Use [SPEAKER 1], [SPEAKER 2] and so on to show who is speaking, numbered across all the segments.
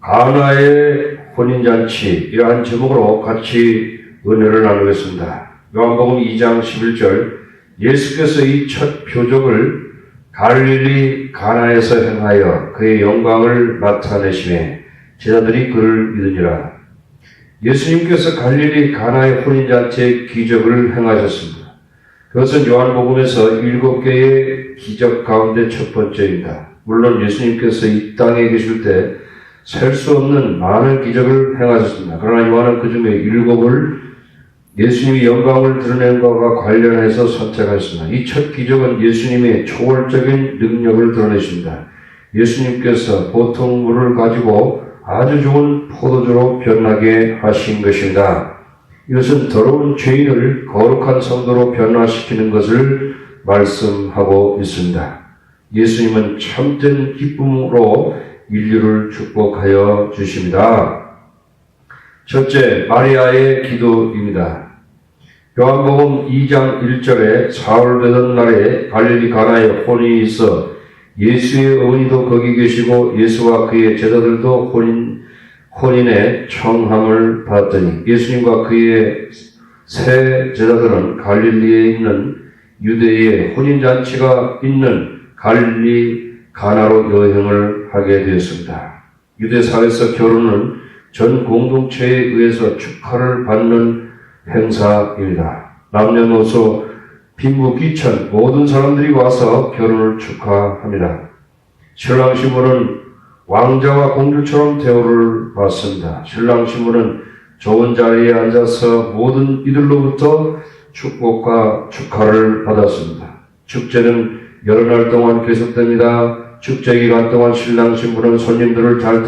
[SPEAKER 1] 가나의 혼인잔치, 이러한 제목으로 같이 은혜를 나누겠습니다. 요한복음 2장 11절, 예수께서 이 첫 표적을 갈릴리 가나에서 행하여 그의 영광을 나타내시매 제자들이 그를 믿으니라. 예수님께서 갈릴리 가나의 혼인잔치의 기적을 행하셨습니다. 그것은 요한복음에서 7개의 기적 가운데 첫 번째입니다. 물론 예수님께서 이 땅에 계실 때 셀 수 없는 많은 기적을 행하셨습니다. 그러나 요한은 그 중에 7을 예수님이 영광을 드러낸 것과 관련해서 선택하였습니다. 이 첫 기적은 예수님의 초월적인 능력을 드러내십니다. 예수님께서 보통 물을 가지고 아주 좋은 포도주로 변하게 하신 것입니다. 이것은 더러운 죄인을 거룩한 성도로 변화시키는 것을 말씀하고 있습니다. 예수님은 참된 기쁨으로 인류를 축복하여 주십니다. 첫째, 마리아의 기도입니다. 요한복음 2장 1절에 사흘 되던 날에 갈릴리 가나에 혼인이 있어 예수의 어머니도 거기 계시고 예수와 그의 제자들도 혼인의 청함을 받았더니 예수님과 그의 세 제자들은 갈릴리에 있는 유대의 혼인잔치가 있는 갈릴리 가나로 여행을 하게 되었습니다. 유대 사회에서 결혼은 전 공동체에 의해서 축하를 받는 행사입니다. 남녀노소, 빈부, 귀천 모든 사람들이 와서 결혼을 축하합니다. 신랑 신부는 왕자와 공주처럼 대우를 받습니다. 신랑 신부는 좋은 자리에 앉아서 모든 이들로부터 축복과 축하를 받았습니다. 축제는 여러 날 동안 계속됩니다. 축제 기간 동안 신랑 신부는 손님들을 잘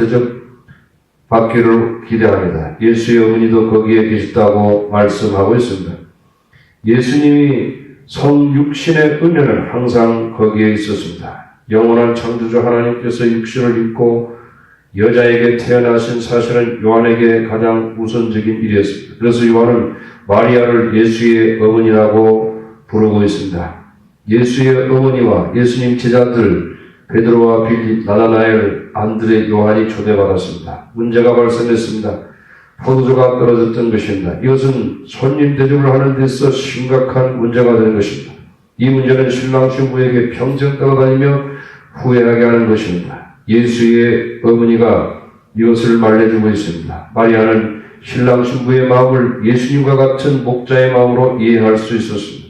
[SPEAKER 1] 대접받기를 기대합니다. 예수의 어머니도 거기에 계시다고 말씀하고 있습니다. 예수님이 성육신의 은혜는 항상 거기에 있었습니다. 영원한 창조주 하나님께서 육신을 입고 여자에게 태어나신 사실은 요한에게 가장 우선적인 일이었습니다. 그래서 요한은 마리아를 예수의 어머니라고 부르고 있습니다. 예수의 어머니와 예수님 제자들 베드로와 빌립, 나다나엘, 안드레, 요한이 초대받았습니다. 문제가 발생했습니다. 포도주가 떨어졌던 것입니다. 이것은 손님 대접을 하는 데서 심각한 문제가 되는 것입니다. 이 문제는 신랑 신부에게 평생 따라다니며 후회하게 하는 것입니다. 예수의 어머니가 이것을 말해주고 있습니다. 마리아는 신랑 신부의 마음을 예수님과 같은 목자의 마음으로 이해할 수 있었습니다.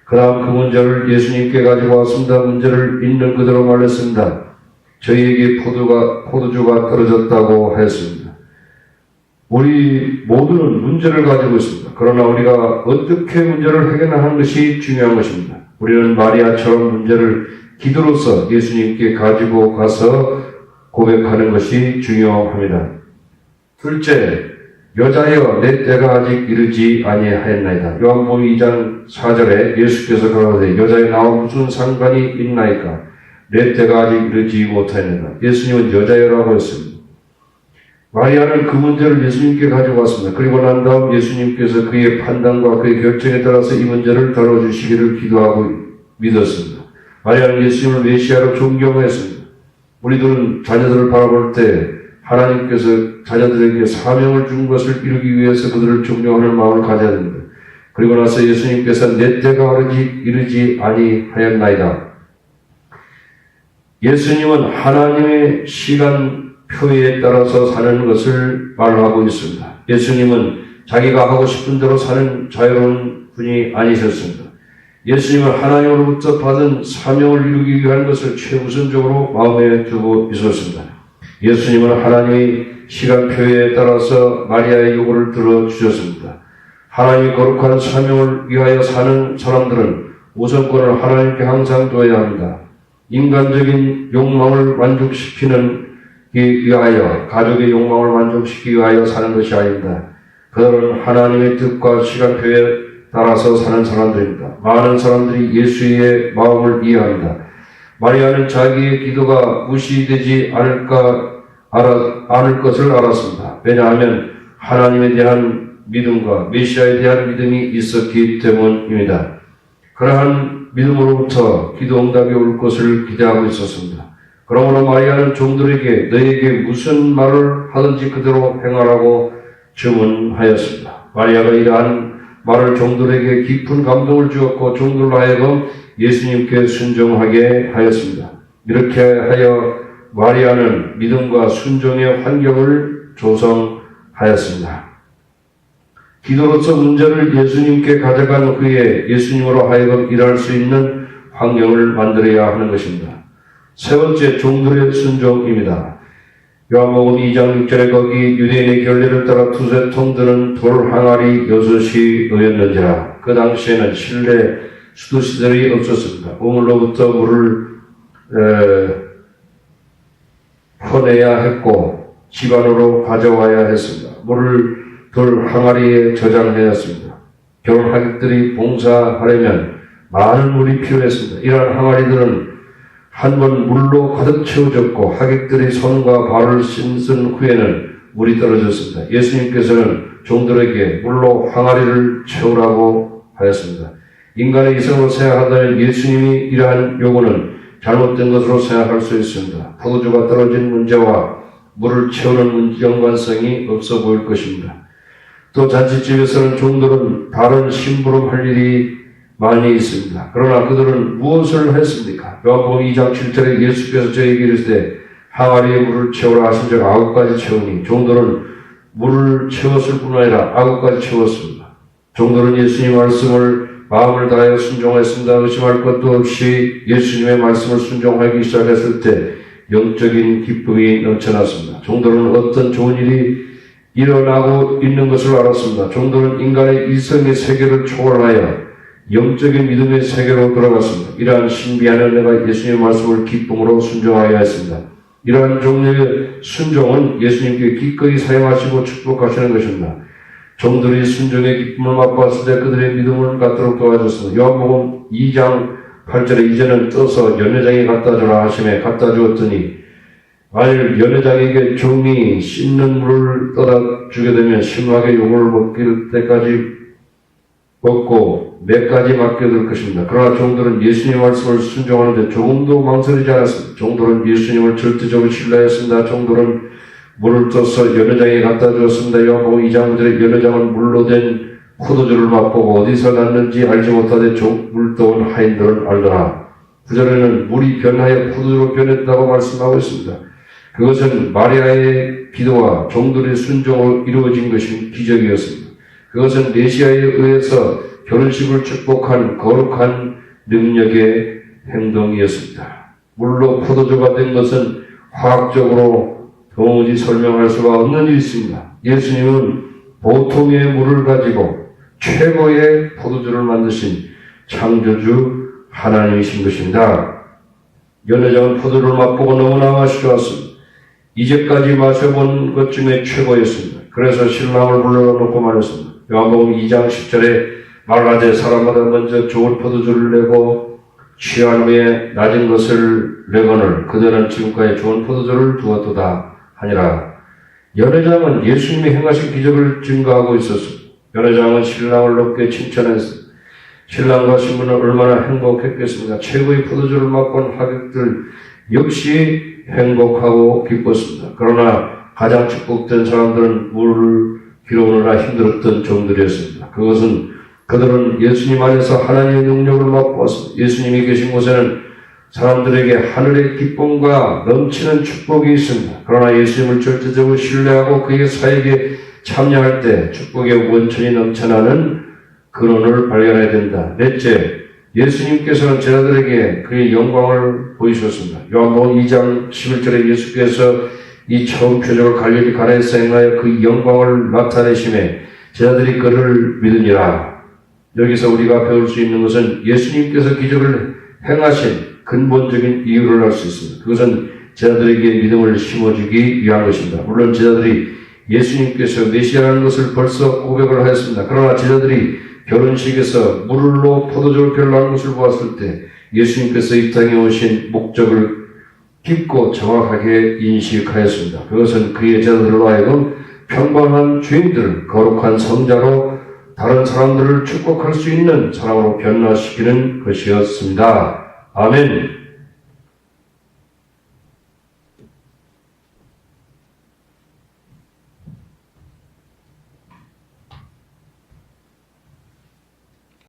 [SPEAKER 1] 그 다음 그 문제를 예수님께 가지고 왔습니다. 문제를 있는 그대로 말했습니다. 저희에게 포도주가 떨어졌다고 했습니다. 우리 모두는 문제를 가지고 있습니다. 그러나 우리가 어떻게 문제를 해결하는 것이 중요한 것입니다. 우리는 마리아처럼 문제를 기도로서 예수님께 가지고 가서 고백하는 것이 중요합니다. 둘째, 여자여 내 때가 아직 이르지 아니하였나이다. 요한복음 2장 4절에 예수께서 가라사대 여자여 나와 무슨 상관이 있나이까? 내 때가 아직 이르지 못하였나이다. 예수님은 여자여라고 했습니다. 마리아는 그 문제를 예수님께 가지고 왔습니다. 그리고 난 다음 예수님께서 그의 판단과 그의 결정에 따라서 이 문제를 다뤄주시기를 기도하고 믿었습니다. 마리아는 예수님을 메시아로 존경했습니다. 우리들은 자녀들을 바라볼 때 하나님께서 자녀들에게 사명을 준 것을 이루기 위해서 그들을 존경하는 마음을 가져야 됩니다. 그리고 나서 예수님께서 내 때가 이르지 아니하였나이다. 예수님은 하나님의 시간표에 따라서 사는 것을 말하고 있습니다. 예수님은 자기가 하고 싶은 대로 사는 자유로운 분이 아니셨습니다. 예수님은 하나님으로부터 받은 사명을 이루기 위한 것을 최우선적으로 마음에 두고 있었습니다. 예수님은 하나님의 시간표에 따라서 마리아의 요구를 들어주셨습니다. 하나님의 거룩한 사명을 위하여 사는 사람들은 우선권을 하나님께 항상 둬야 합니다. 인간적인 욕망을 만족시키는 위하여, 가족의 욕망을 만족시키기 위하여 사는 것이 아닙니다. 그들은 하나님의 뜻과 시간표에 따라서 사는 사람들입니다. 많은 사람들이 예수의 마음을 이해합니다. 마리아는 자기의 기도가 무시되지 않을 것을 알았습니다. 왜냐하면 하나님에 대한 믿음과 메시아에 대한 믿음이 있었기 때문입니다. 그러한 믿음으로부터 기도 응답이 올 것을 기대하고 있었습니다. 그러므로 마리아는 종들에게 너희에게 무슨 말을 하든지 그대로 행하라고 주문하였습니다. 마리아가 이러한 말을 종들에게 깊은 감동을 주었고 종들로 하여금 예수님께 순종하게 하였습니다. 이렇게 하여 마리아는 믿음과 순종의 환경을 조성하였습니다. 기도로서 문제를 예수님께 가져간 후에 예수님으로 하여금 일할 수 있는 환경을 만들어야 하는 것입니다. 세 번째, 종들의 순종입니다. 요한복음 2장 6절에 거기 유대인의 결례를 따라 두세 통 드는 돌 항아리 6이 놓였는지라. 그 당시에는 실내 수도시설이 없었습니다. 우물로부터 물을 퍼내야 했고 집 안으로 가져와야 했습니다. 물을 돌 항아리에 저장해야 했습니다. 결혼 하객들이 봉사하려면 많은 물이 필요했습니다. 이러한 항아리들은 한 번 물로 가득 채워졌고 하객들이 손과 발을 씻은 후에는 물이 떨어졌습니다. 예수님께서는 종들에게 물로 항아리를 채우라고 하였습니다. 인간의 이성으로 생각한다면 예수님이 이러한 요구는 잘못된 것으로 생각할 수 있습니다. 포도주가 떨어진 문제와 물을 채우는 연관성이 없어 보일 것입니다. 또 잔치집에서는 종들은 다른 심부름 할 일이 많이 있습니다. 그러나 그들은 무엇을 했습니까? 요한복음 2장 7절에 예수께서 저에게 이르시되 항아리에 물을 채우라 하신 적 9가지 채우니 종들은 물을 채웠을 뿐 아니라 9가지 채웠습니다. 종들은 예수님 말씀을 마음을 다하여 순종했습니다. 의심할 것도 없이 예수님의 말씀을 순종하기 시작했을 때 영적인 기쁨이 넘쳐났습니다. 종들은 어떤 좋은 일이 일어나고 있는 것을 알았습니다. 종들은 인간의 이성의 세계를 초월하여 영적인 믿음의 세계로 들어갔습니다. 이러한 신비한 은혜가 예수님의 말씀을 기쁨으로 순종하여 했습니다. 이러한 종류의 순종은 예수님께 기꺼이 사용하시고 축복하시는 것입니다. 종들이 순종의 기쁨을 맛보았을 때 그들의 믿음을 갖도록 도와줬습니다. 요한복음 2장 8절에 이제는 떠서 연회장에 갖다 주라 하심에 갖다 주었더니 만일 연회장에게 종이 씻는 물을 떠다 주게 되면 심하게 욕을 먹을 때까지 먹고 몇 가지 맡겨둘 것입니다. 그러나 종들은 예수님 말씀을 순종하는데 조금도 망설이지 않았습니다. 종들은 예수님을 절대적으로 신뢰했습니다. 종들은 물을 떠서 연회장에 갖다 주었습니다. 요한복음 2장 9절에 연회장은 물로 된 포도주를 맛보고 어디서 났는지 알지 못하되 물 떠온 하인들은 알더라. 9절에는 물이 변하여 포도주로 변했다고 말씀하고 있습니다. 그것은 마리아의 기도와 종들의 순종으로 이루어진 것이 기적이었습니다. 그것은 메시아에 의해서 결혼식을 축복한 거룩한 능력의 행동이었습니다. 물로 포도주가 된 것은 화학적으로 도무지 설명할 수가 없는 일입니다. 예수님은 보통의 물을 가지고 최고의 포도주를 만드신 창조주 하나님이신 것입니다. 연회장은 포도주를 맛보고 너무나 맛이 좋았습니다. 이제까지 마셔본 것 중에 최고였습니다. 그래서 신랑을 불러놓고 말했습니다. 요한복음 2장 10절에 말하되 사람마다 먼저 좋은 포도주를 내고 취한 후에 낮은 것을 내거늘 그들은 지금까지 좋은 포도주를 두었도다 하니라. 연회장은 예수님이 행하신 기적을 증거하고 있었습니다. 연회장은 신랑을 높게 칭찬했습니다. 신랑과 신부는 얼마나 행복했겠습니까? 최고의 포도주를 맛본 하객들 역시 행복하고 기뻤습니다. 그러나 가장 축복된 사람들은 물을 길어오느라 힘들었던 종들이었습니다. 그들은 예수님 안에서 하나님의 능력을 맛보았습니다. 예수님이 계신 곳에는 사람들에게 하늘의 기쁨과 넘치는 축복이 있습니다. 그러나 예수님을 절대적으로 신뢰하고 그의 사역에 참여할 때 축복의 원천이 넘쳐나는 근원을 발견해야 된다. 넷째, 예수님께서는 제자들에게 그의 영광을 보이셨습니다. 요한복음 2장 11절에 예수께서 이 처음 표적을 갈릴리 가나에서 행하여 그 영광을 나타내심에 제자들이 그를 믿으니라. 여기서 우리가 배울 수 있는 것은 예수님께서 기적을 행하신 근본적인 이유를 알 수 있습니다. 그것은 제자들에게 믿음을 심어주기 위한 것입니다. 물론 제자들이 예수님께서 메시아라는 것을 벌써 고백을 하였습니다. 그러나 제자들이 결혼식에서 물로 포도주를 변화하는 것을 보았을 때 예수님께서 이 땅에 오신 목적을 깊고 정확하게 인식하였습니다. 그것은 그의 제자들로 하여금 평범한 주인들을 거룩한 성자로 다른 사람들을 축복할 수 있는 사람으로 변화시키는 것이었습니다. 아멘.